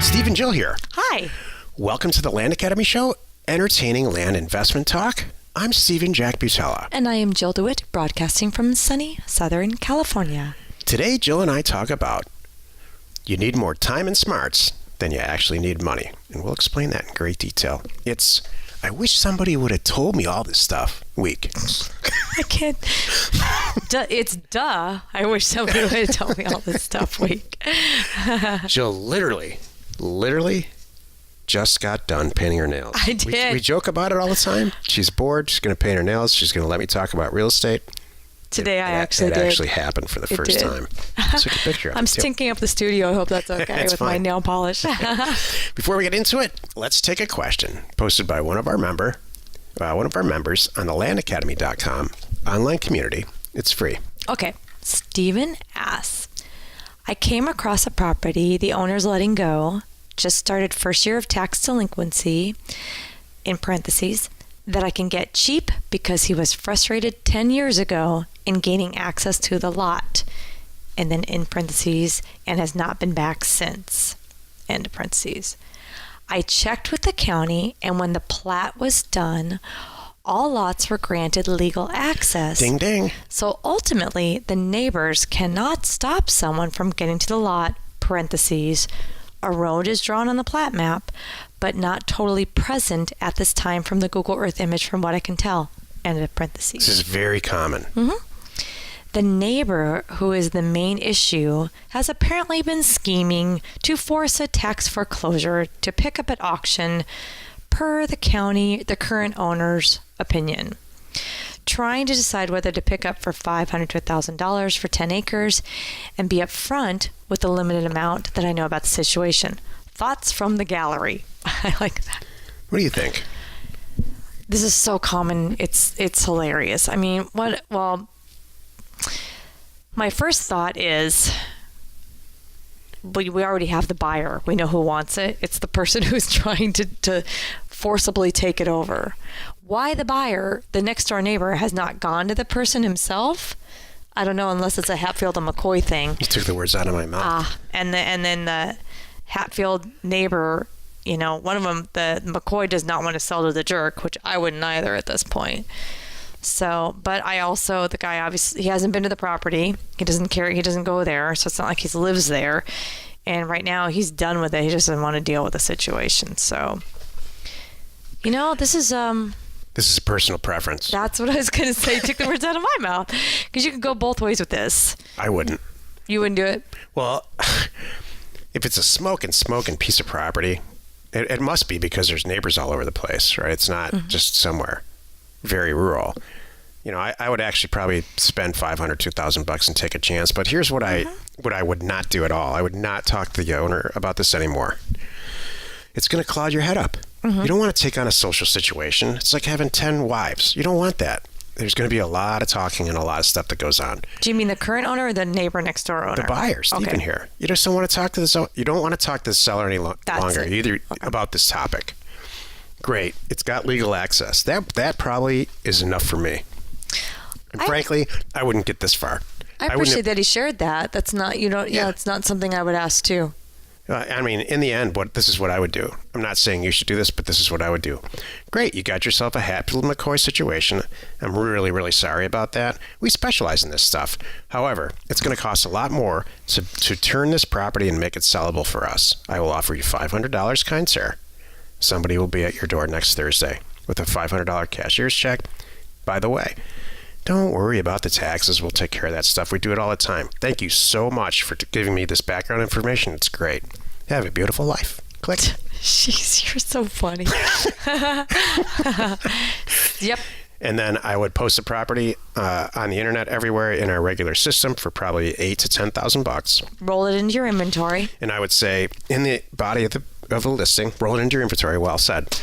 Steve and Jill here. Hi. Welcome to the Land Academy Show, entertaining land investment talk. I'm Stephen Jack Butella. And I am Jill DeWitt, broadcasting from sunny Southern California. Today, Jill and I talk about you need more time and smarts than you actually need money. And we'll explain that in great detail. It's, I wish somebody would have told me all this stuff week. I can't. It's duh. I wish somebody would have told me all this stuff week. Jill literally just got done painting her nails. I did. We joke about it all the time. She's bored. She's going to paint her nails. She's going to let me talk about real estate. Today I It actually happened for the first time. I took a picture of it, I'm too. stinking up the studio. I hope that's okay It's with fine. my nail polish. Before we get into it, let's take a question posted by one of our members on the landacademy.com online community. It's free. Okay. Stephen asks, I came across a property the owner's letting go, just started first year of tax delinquency, in parentheses, that I can get cheap because he was frustrated 10 years ago in gaining access to the lot, and then in parentheses, and has not been back since, end of parentheses. I checked with the county, and when the plat was done, all lots were granted legal access. Ding, ding. So ultimately, the neighbors cannot stop someone from getting to the lot, parentheses, a road is drawn on the plat map, but not totally present at this time from the Google Earth image from what I can tell, end of parentheses. This is very common. Mm-hmm. The neighbor, who is the main issue, has apparently been scheming to force a tax foreclosure to pick up at auction per the current owner's opinion. Trying to decide whether to pick up for $500 to $1,000 for 10 acres and be upfront with the limited amount that I know about the situation. Thoughts from the gallery. I like that. What do you think? This is so common. It's hilarious. I mean, my first thought is we already have the buyer. We know who wants it. It's the person who's trying to forcibly take it over. Why the buyer, the next door neighbor, has not gone to the person himself, I don't know, unless it's a Hatfield and McCoy thing. You took the words out of my mouth. And then the Hatfield neighbor, one of them, the McCoy, does not want to sell to the jerk, which I wouldn't either at this point. So, but I also, the guy, obviously, he hasn't been to the property. He doesn't care. He doesn't go there. So it's not like he lives there. And right now he's done with it. He just doesn't want to deal with the situation. So, this is personal preference. That's what I was going to say. Took the words out of my mouth. Because you could go both ways with this. I wouldn't. You wouldn't do it? Well, if it's a smoking piece of property, it must be because there's neighbors all over the place, right? It's not just somewhere very rural. I would actually probably spend $500 to $1,000 and take a chance. But here's what I would not do at all. I would not talk to the owner about this anymore. It's going to cloud your head up. You don't want to take on a social situation. It's like having 10 wives. You don't want that. There's going to be a lot of talking and a lot of stuff that goes on. Do you mean the current owner or the neighbor next door owner? The buyer, Stephen, here. You just don't want to talk to you don't want to talk to the seller any longer either about this topic. Great. It's got legal access. That probably is enough for me. And frankly, I wouldn't get this far. I appreciate that he shared that. That's not, it's not something I would ask too. I mean, in the end, this is what I would do. I'm not saying you should do this, but this is what I would do. Great, you got yourself a Hatfield McCoy situation. I'm really, really sorry about that. We specialize in this stuff. However, it's going to cost a lot more to turn this property and make it sellable for us. I will offer you $500, kind sir. Somebody will be at your door next Thursday with a $500 cashier's check. By the way, don't worry about the taxes. We'll take care of that stuff. We do it all the time. Thank you so much for giving me this background information. It's great. Have a beautiful life. Click. Jeez, you're so funny. Yep. And then I would post the property on the internet everywhere in our regular system for probably $8,000 to $10,000. Roll it into your inventory. And I would say in the body of the listing, roll it into your inventory. Well said.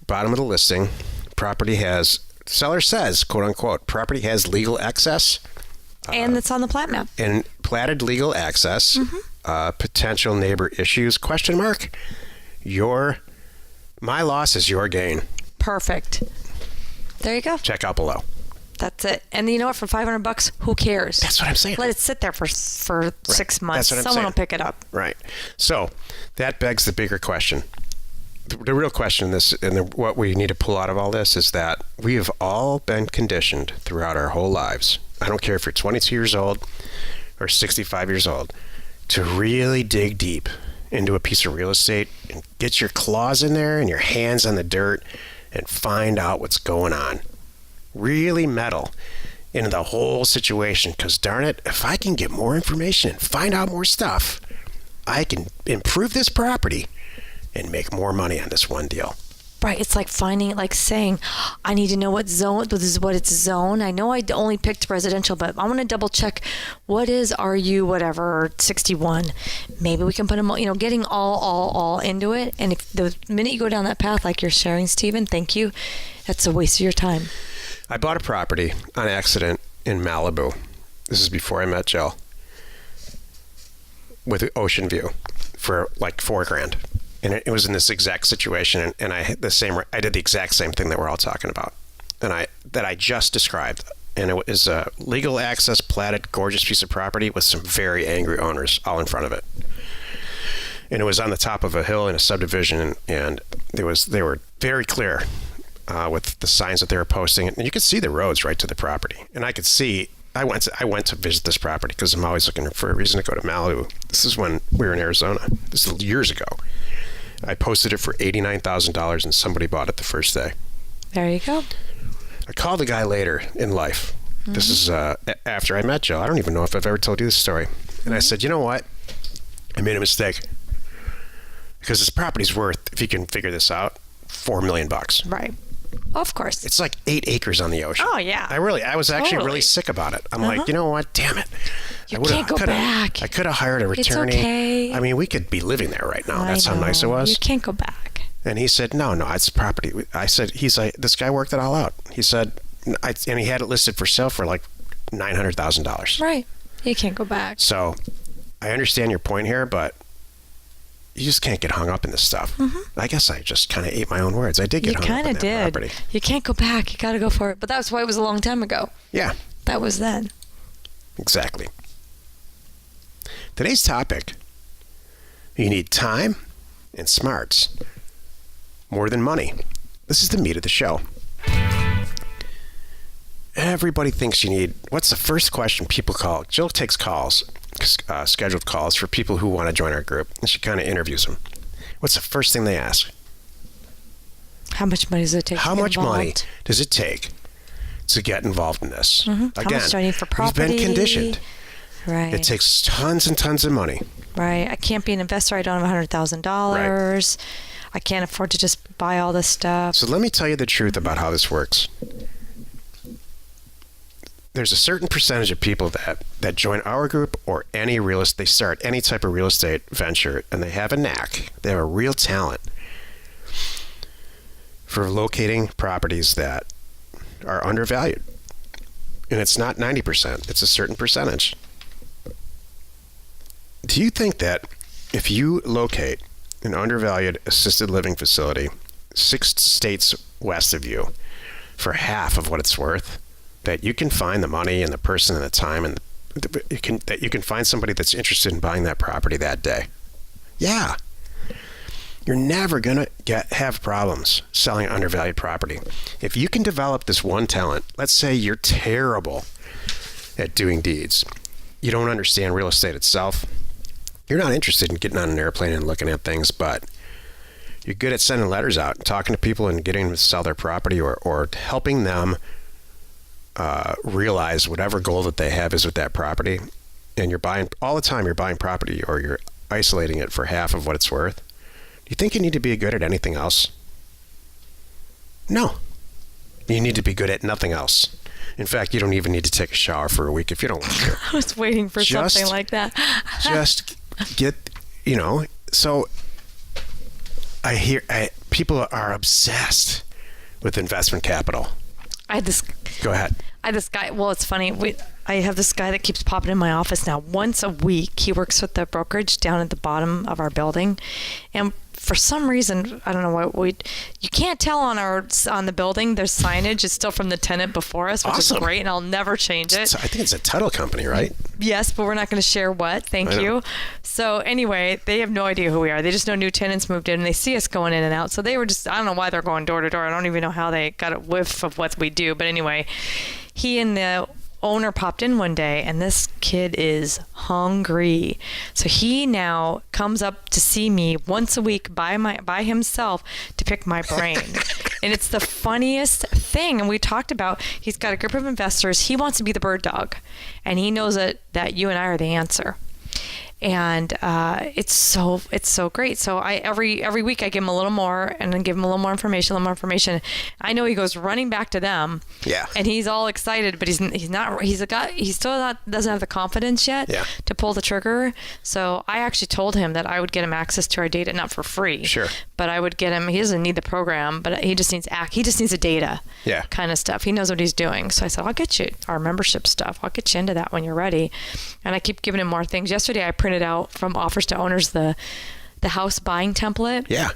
Bottom of the listing, property has, seller says, quote unquote, property has legal access. And it's on the plat map. And platted legal access, potential neighbor issues, question mark. My loss is your gain. Perfect. There you go. Check out below. That's it. And you know what? For $500, who cares? That's what I'm saying. Let it sit there for 6 months. That's what I'm Someone saying. will pick it up. Right. So that begs the bigger question. The real question in this, and what we need to pull out of all this, is that we have all been conditioned throughout our whole lives. I don't care if you're 22 years old or 65 years old, to really dig deep into a piece of real estate and get your claws in there and your hands on the dirt and find out what's going on. Really meddle into the whole situation, because darn it, if I can get more information and find out more stuff, I can improve this property and make more money on this one deal. Right. It's like saying, I need to know what zone, this is what it's zone. I know I only picked residential, but I want to double check what is RU whatever 61. Maybe we can put them, getting all into it. And if the minute you go down that path, like you're sharing, Stephen, thank you. That's a waste of your time. I bought a property on accident in Malibu. This is before I met Jill, with an ocean view for like $4,000. And it was in this exact situation, and I did the exact same thing that we're all talking about, and I just described. And it was a legal access, platted, gorgeous piece of property with some very angry owners all in front of it. And it was on the top of a hill in a subdivision, and they were very clear with the signs that they were posting, and you could see the roads right to the property. And I could see. I went to visit this property because I'm always looking for a reason to go to Malibu. This is when we were in Arizona. This is years ago. I posted it for $89,000, and somebody bought it the first day. There you go. I called the guy later in life. Mm-hmm. This is after I met Jill. I don't even know if I've ever told you this story. And I said, you know what? I made a mistake. Because this property's worth, if you can figure this out, $4 million. Right. Of course. It's like 8 acres on the ocean. Oh, yeah. I was actually really sick about it. I'm like, you know what? Damn it. You can't go back. I could have hired a attorney. It's okay. I mean, we could be living there right now. That's how nice it was. You can't go back. And he said, no, it's property. I said, he's like, this guy worked it all out. He said, and he had it listed for sale for like $900,000. Right. You can't go back. So I understand your point here, but you just can't get hung up in this stuff. Mm-hmm. I guess I just kind of ate my own words. I did get hung up in that property. You can't go back. You got to go for it. But that's why it was a long time ago. Yeah. That was then. Exactly. Today's topic, you need time and smarts more than money. This is the meat of the show. Everybody thinks you need, what's the first question people call? Jill takes calls, scheduled calls for people who want to join our group, and she kind of interviews them. What's the first thing they ask? How much money does it take How much money does it take to get involved in this? Mm-hmm. Again, how much do I need for property? We've been conditioned. Right. It takes tons and tons of money. Right. I can't be an investor. I don't have $100,000. Right. I can't afford to just buy all this stuff. So let me tell you the truth about how this works. There's a certain percentage of people that join our group or any real estate, they start any type of real estate venture, and they have a knack. They have a real talent for locating properties that are undervalued. And it's not 90%, it's a certain percentage. Do you think that if you locate an undervalued assisted living facility 6 states west of you for half of what it's worth, that you can find the money and the person and the time and that you can find somebody that's interested in buying that property that day? Yeah. You're never going to have problems selling undervalued property. If you can develop this one talent, let's say you're terrible at doing deeds. You don't understand real estate itself. You're not interested in getting on an airplane and looking at things, but you're good at sending letters out and talking to people and getting them to sell their property or helping them realize whatever goal that they have is with that property. And you're buying, all the time you're buying property or you're isolating it for half of what it's worth. Do you think you need to be good at anything else? No. You need to be good at nothing else. In fact, you don't even need to take a shower for a week if you don't want to. I was waiting for something like that. Just get, so I hear people are obsessed with investment capital. I had this. Go ahead. I had this guy. Well, it's funny. I have this guy that keeps popping in my office now once a week. He works with the brokerage down at the bottom of our building. And for some reason, I don't know what you can't tell on the building. There's signage. It's still from the tenant before us, which is great, and I'll never change it. I think it's a title company, right? Yes, but we're not going to share what. Thank you. So anyway, they have no idea who we are. They just know new tenants moved in, and they see us going in and out. So they were just, I don't know why they're going door to door. I don't even know how they got a whiff of what we do. But anyway, he and the owner popped in one day, and this kid is hungry. So he now comes up to see me once a week by himself to pick my brain. And it's the funniest thing. And we talked about, he's got a group of investors. He wants to be the bird dog, and he knows that you and I are the answer. And it's so great. So I every week I give him a little more, and then give him a little more information. I know he goes running back to them. Yeah. And he's all excited, but he still doesn't have the confidence yet to pull the trigger. So I actually told him that I would get him access to our data, not for free. Sure. But I would get him. He doesn't need the program, but he just needs the data. Yeah. Kind of stuff. He knows what he's doing. So I said, I'll get you our membership stuff. I'll get you into that when you're ready. And I keep giving him more things. Yesterday I printed out from Offers to Owners the house buying template. Yeah.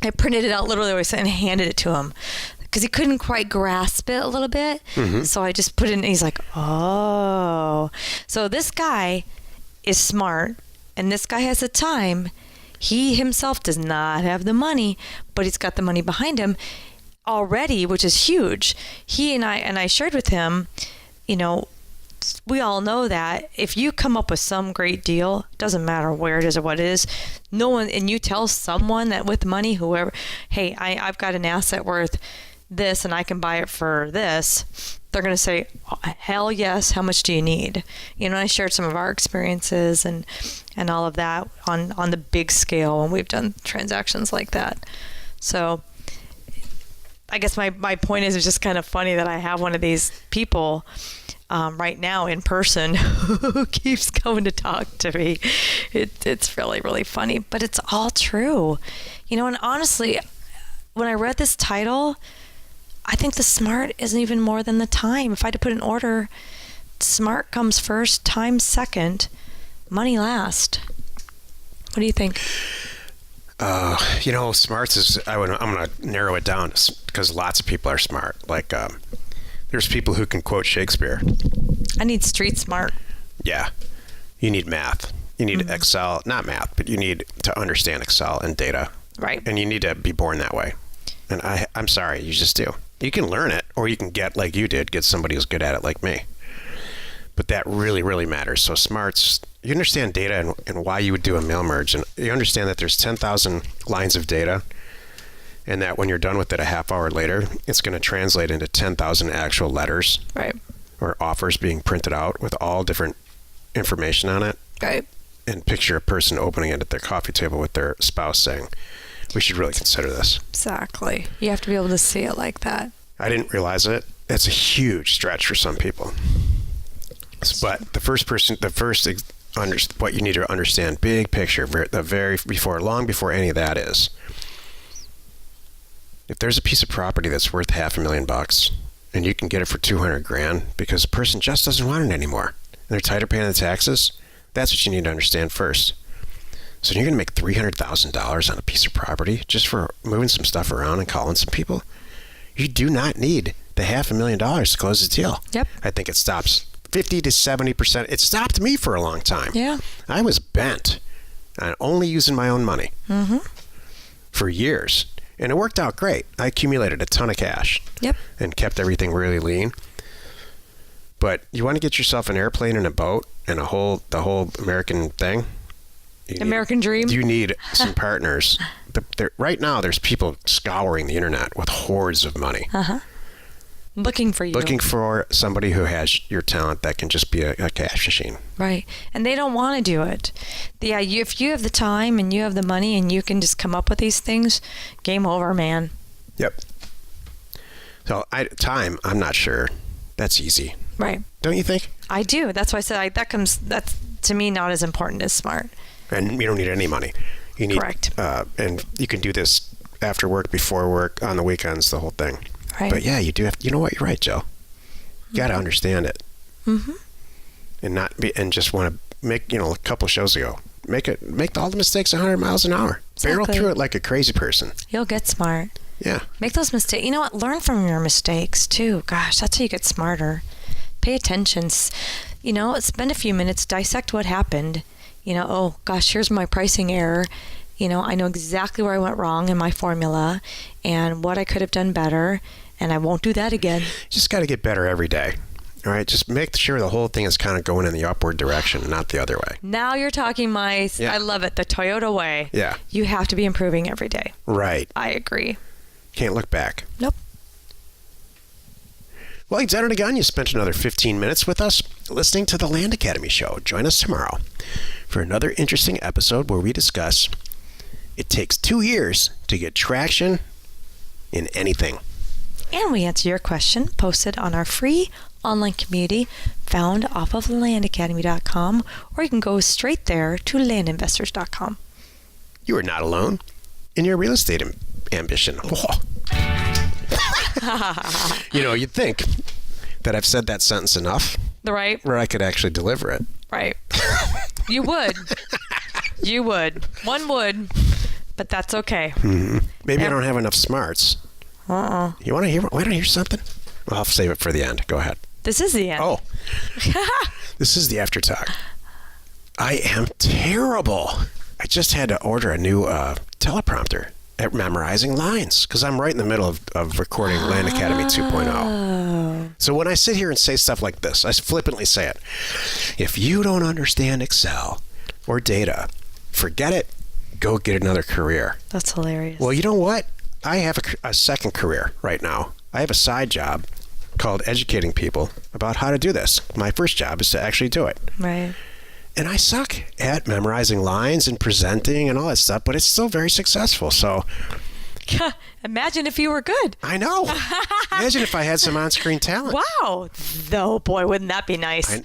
I printed it out literally and handed it to him because he couldn't quite grasp it a little bit. Mm-hmm. So I just put it in, and he's like, oh. So this guy is smart, and this guy has the time. He himself does not have the money, but he's got the money behind him already, which is huge. He and I shared with him, we all know that if you come up with some great deal, doesn't matter where it is or what it is, no one, and you tell someone that with money, whoever, hey, I've got an asset worth this and I can buy it for this, they're going to say, oh, hell yes, how much do you need? I shared some of our experiences and all of that on the big scale when we've done transactions like that. So I guess my point is, it's just kind of funny that I have one of these people right now in person who keeps coming to talk to me. It's really, really funny, but it's all true. And honestly, when I read this title, I think the smart isn't even more than the time. If I had to put an order, smart comes first, time second, money last. What do you think? Smarts is, I'm going to narrow it down because lots of people are smart. Like, there's people who can quote Shakespeare. I need street smart. Yeah. You need math. You need Excel, not math, but you need to understand Excel and data. Right. And you need to be born that way. And I'm sorry, you just do. You can learn it, or you can get, like you did, get somebody who's good at it like me. But that really, really matters. So smarts, you understand data and why you would do a mail merge. And you understand that there's 10,000 lines of data, and that when you're done with it a half hour later, it's going to translate into 10,000 actual letters. Right. Or offers being printed out with all different information on it. Right. And picture a person opening it at their coffee table with their spouse saying, we should really consider this. Exactly. You have to be able to see it like that. I didn't realize it. That's a huge stretch for some people. But what you need to understand, big picture, long before any of that is, if there's a piece of property that's worth $500,000 and you can get it for $200,000 because the person just doesn't want it anymore and they're tired of paying the taxes, that's what you need to understand first. So you're going to make $300,000 on a piece of property just for moving some stuff around and calling some people. You do not need the $500,000 to close the deal. Yep. I think it stops 50 to 70%. It stopped me for a long time. Yeah. I was bent on only using my own money for years. And it worked out great. I accumulated a ton of cash. Yep. And kept everything really lean. But you want to get yourself an airplane and a boat and the whole American thing? American dream? You need some partners. Right now, there's people scouring the internet with hordes of money. Looking for you. Looking for somebody who has your talent that can just be a cash machine. Right. And they don't want to do it. If you have the time and you have the money and you can just come up with these things, game over, man. Yep. So time, I'm not sure. That's easy. Right. Don't you think? I do. That's why I said that's to me not as important as smart. And you don't need any money. You need, correct. And you can do this after work, before work, on the weekends, the whole thing. Right. But yeah, you do have. You know what? You're right, Joe. You got to understand it. and just want to make, a couple shows ago. Make all the mistakes 100 miles an hour. Barrel Exactly. through it like a crazy person. You'll get smart. Yeah. Make those mistakes. You know what? Learn from your mistakes too. Gosh, that's how you get smarter. Pay attention. Spend a few minutes, dissect what happened. Oh gosh, here's my pricing error. I know exactly where I went wrong in my formula and what I could have done better, and I won't do that again. Just got to get better every day. All right, just make sure the whole thing is kind of going in the upward direction, not the other way. Now you're talking I love it, the Toyota way. Yeah. You have to be improving every day. Right. I agree. Can't look back. Nope. Well, you've done it again. You spent another 15 minutes with us listening to the Land Academy Show. Join us tomorrow for another interesting episode where we discuss it takes 2 years to get traction in anything. And we answer your question posted on our free online community found off of landacademy.com, or you can go straight there to landinvestors.com. You are not alone in your real estate ambition. Whoa. You'd think that I've said that sentence enough Right? where I could actually deliver it. Right. You would. You would. One would. But that's okay. Mm-hmm. Maybe I don't have enough smarts. You want to hear something? Well, I'll save it for the end. Go ahead. This is the end. Oh. This is the after talk. I am terrible. I just had to order a new teleprompter at memorizing lines because I'm right in the middle of recording Land Academy 2.0. So when I sit here and say stuff like this, I flippantly say it. If you don't understand Excel or data, forget it. Go get another career. That's hilarious. Well, you know what? I have a second career right now. I have a side job called educating people about how to do this. My first job is to actually do it. Right. And I suck at memorizing lines and presenting and all that stuff, but it's still very successful. So Imagine if you were good. I know. Imagine if I had some on-screen talent. Wow. Oh boy, wouldn't that be nice?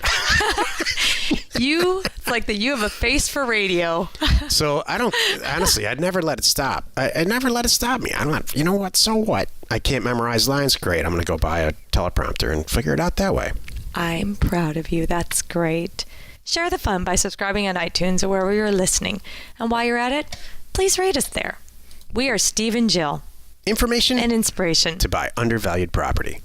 You have a face for radio. So I'd never let it stop. I'd never let it stop me. I'm not, you know what? So what? I can't memorize lines. Great. I'm going to go buy a teleprompter and figure it out that way. I'm proud of you. That's great. Share the fun by subscribing on iTunes or wherever you're listening. And while you're at it, please rate us there. We are Steve and Jill. Information And inspiration to buy undervalued property.